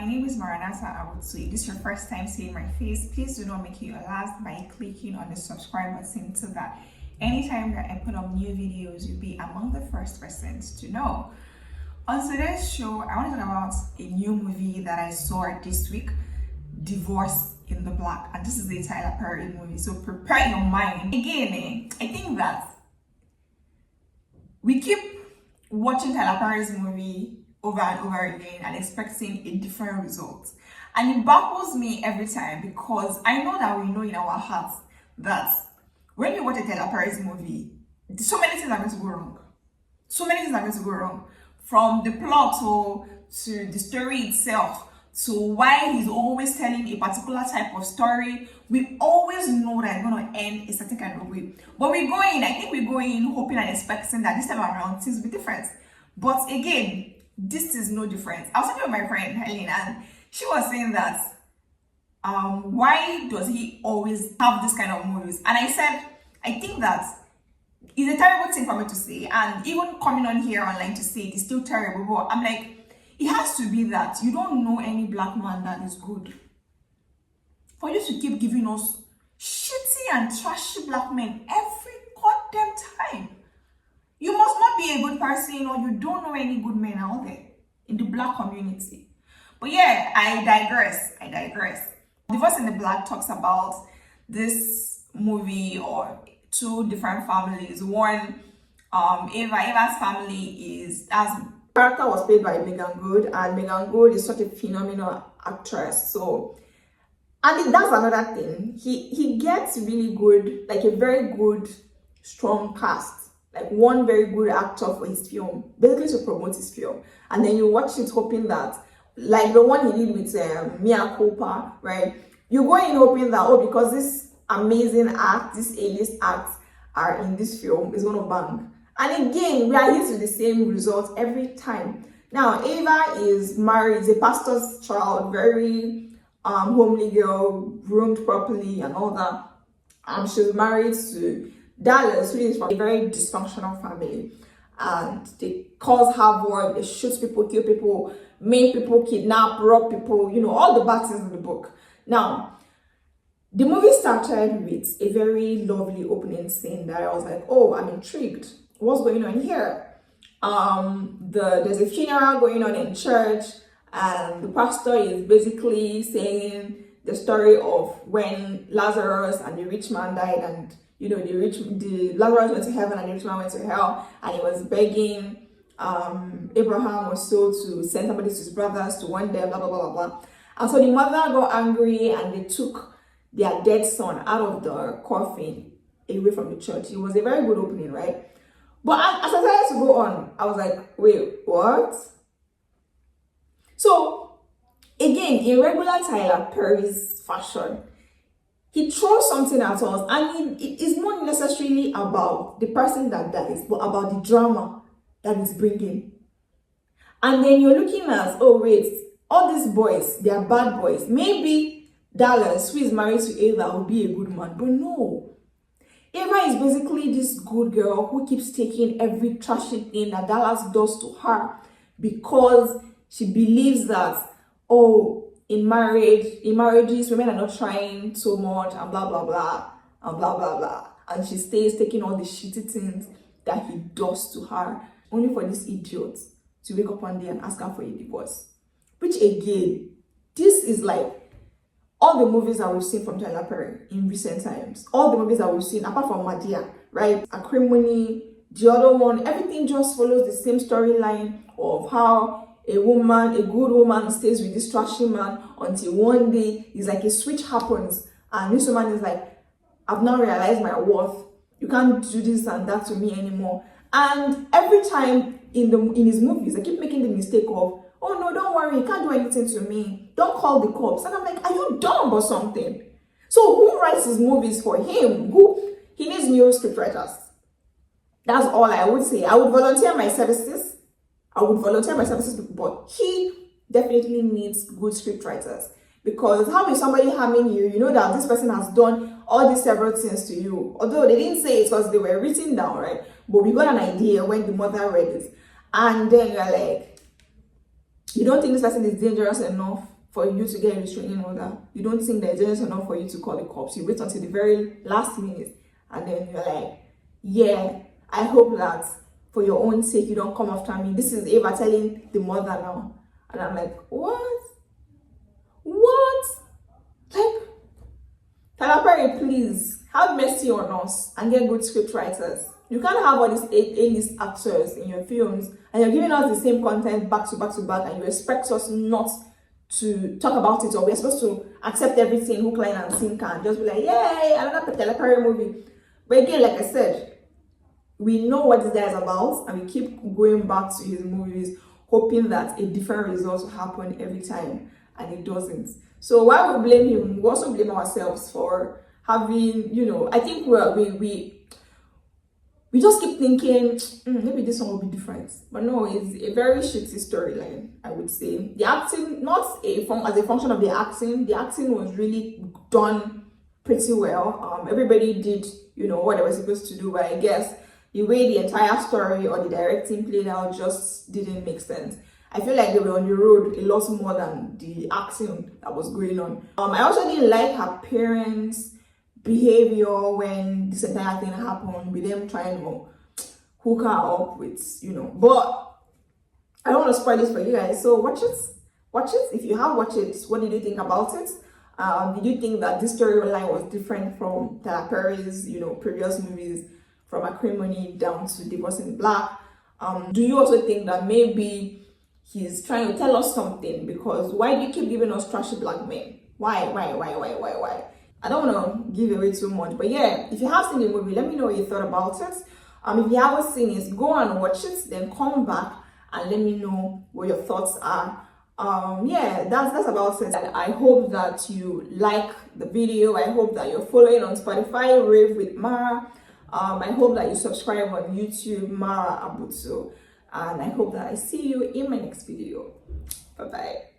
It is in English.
name is Maranatha. I would say this is your first time seeing my face. Please do not make it your last by clicking on the subscribe button so that anytime that I put up new videos, you'll be among the first persons to know. On today's show, I want to talk about a new movie that I saw this week, Divorce in the Black. And this is the Tyler Perry movie, so prepare your mind. Again, I think that we keep watching Tyler Perry's movie over and over again and expecting a different result. And it baffles me every time because I know that we know in our hearts that when you watch a Tyler Perry's movie, so many things are going to go wrong. So many things are going to go wrong. From the plot to the story itself, to why he's always telling a particular type of story. We always know that it's going to end a certain kind of way. But we go in hoping and expecting that this time around things will be different. But again, this is no different. I was talking with my friend Helen and she was saying that why does he always have this kind of movies? And I said, I think that it's a terrible thing for me to say, and even coming on here online to say it is still terrible. But I'm like, it has to be that you don't know any black man that is good. For you to keep giving us shitty and trashy black men every goddamn time. You must not be a good person, or you don't know any good men out there in the black community. But yeah, I digress. Divorce in the Black talks about this movie or two different families. One, Eva's family is, as character was played by Meagan Good, and Meagan Good is such a phenomenal actress. So, and that's another thing. He gets really good, like a very good, strong cast. Like one very good actor for his film, basically to promote his film. And then you watch it hoping that, like the one he did with Mia Culpa, right? You go in hoping that, oh, because this amazing act, this A-list acts are in this film, is going to bang. And again, we are used to the same result every time. Now, Ava is married, is a pastor's child, very homely girl, groomed properly and all that. She's married to Dallas, who is from a very dysfunctional family, and they cause havoc, they shoot people, kill people, make people, kidnap, rob people, you know, all the bad things in the book. Now, the movie started with a very lovely opening scene that I was like, oh, I'm intrigued. What's going on here? There's a funeral going on in church, and the pastor is basically saying the story of when Lazarus and the rich man died, and you know, the Lazarus went to heaven and the rich man went to hell, and he was begging Abraham or so to send somebody to his brothers to warn them, blah, blah, blah, blah, blah. And so the mother got angry and they took their dead son out of the coffin away from the church. It was a very good opening, right? But as I started to go on, I was like, wait, what? So, again, in regular Tyler Perry's fashion, he throws something at us, and it is not necessarily about the person that dies, but about the drama that is bringing. And then you're looking at, oh wait, all these boys, they are bad boys. Maybe Dallas, who is married to Ava, will be a good man, but no. Ava is basically this good girl who keeps taking every trashy thing that Dallas does to her because she believes that, oh, in marriages, women are not trying so much and blah, blah, blah, and blah, blah, blah. And she stays taking all the shitty things that he does to her, only for this idiot to wake up one day and ask her for a divorce. Which again, this is like all the movies that we've seen from Tyler Perry in recent times. All the movies that we've seen, apart from Madea, right? Acrimony, the other one, everything just follows the same storyline of how a good woman stays with this trashy man until one day it's like a switch happens and this woman is like, I've now realized my worth. You can't do this and that to me anymore. And every time in his movies, I keep making the mistake of, oh no, don't worry, you can't do anything to me. Don't call the cops. And I'm like, are you dumb or something? So who writes his movies for him? He needs new scriptwriters. That's all I would say. I would volunteer my services, but he definitely needs good scriptwriters. Because how is somebody harming you? You know that this person has done all these several things to you. Although they didn't say it because they were written down, right? But we got an idea when the mother read it. And then you're like, you don't think this person is dangerous enough for you to get a restraining order. You don't think there's just enough for you to call the cops. You wait until the very last minute, and then you're like, yeah, I hope that for your own sake you don't come after me. This is Ava telling the mother now. And I'm like, what? Like, Tyler Perry, please have mercy on us and get good script writers. You can't have all these A-list actors in your films and you're giving us the same content back to back to back, and you expect us not to talk about it, or we're supposed to accept everything hook, line, and sinker and just be like, yay, another Tyler Perry movie. But again, like I said, we know what this guy is about, and we keep going back to his movies, hoping that a different result will happen every time, and it doesn't. So while we blame him, we also blame ourselves for having, I think we just keep thinking, maybe this one will be different. But no, it's a very shitty storyline, I would say. The acting, not as a function of the acting was really done pretty well. Everybody did, what they were supposed to do, but I guess the way the entire story or the directing played out just didn't make sense. I feel like they were on the road a lot more than the acting that was going on. I also didn't like her parents' behavior when this entire thing happened, with them trying to hook her up with, But I don't want to spoil this for you guys, so watch it. If you have watched it, what did you think about it? Did you think that this storyline was different from Tyler Perry's, previous movies, from Acrimony down to Divorce in Black? Do you also think that maybe he's trying to tell us something? Because why do you keep giving us trashy black men? Why? I don't want to give away too much, but yeah, if you have seen the movie, let me know what you thought about it. If you haven't seen it, go and watch it, then come back and let me know what your thoughts are. Yeah, that's about it. And I hope that you like the video. I hope that you're following on Spotify, Rave with Mara. I hope that you subscribe on YouTube, Mara Abutu. And I hope that I see you in my next video. Bye-bye.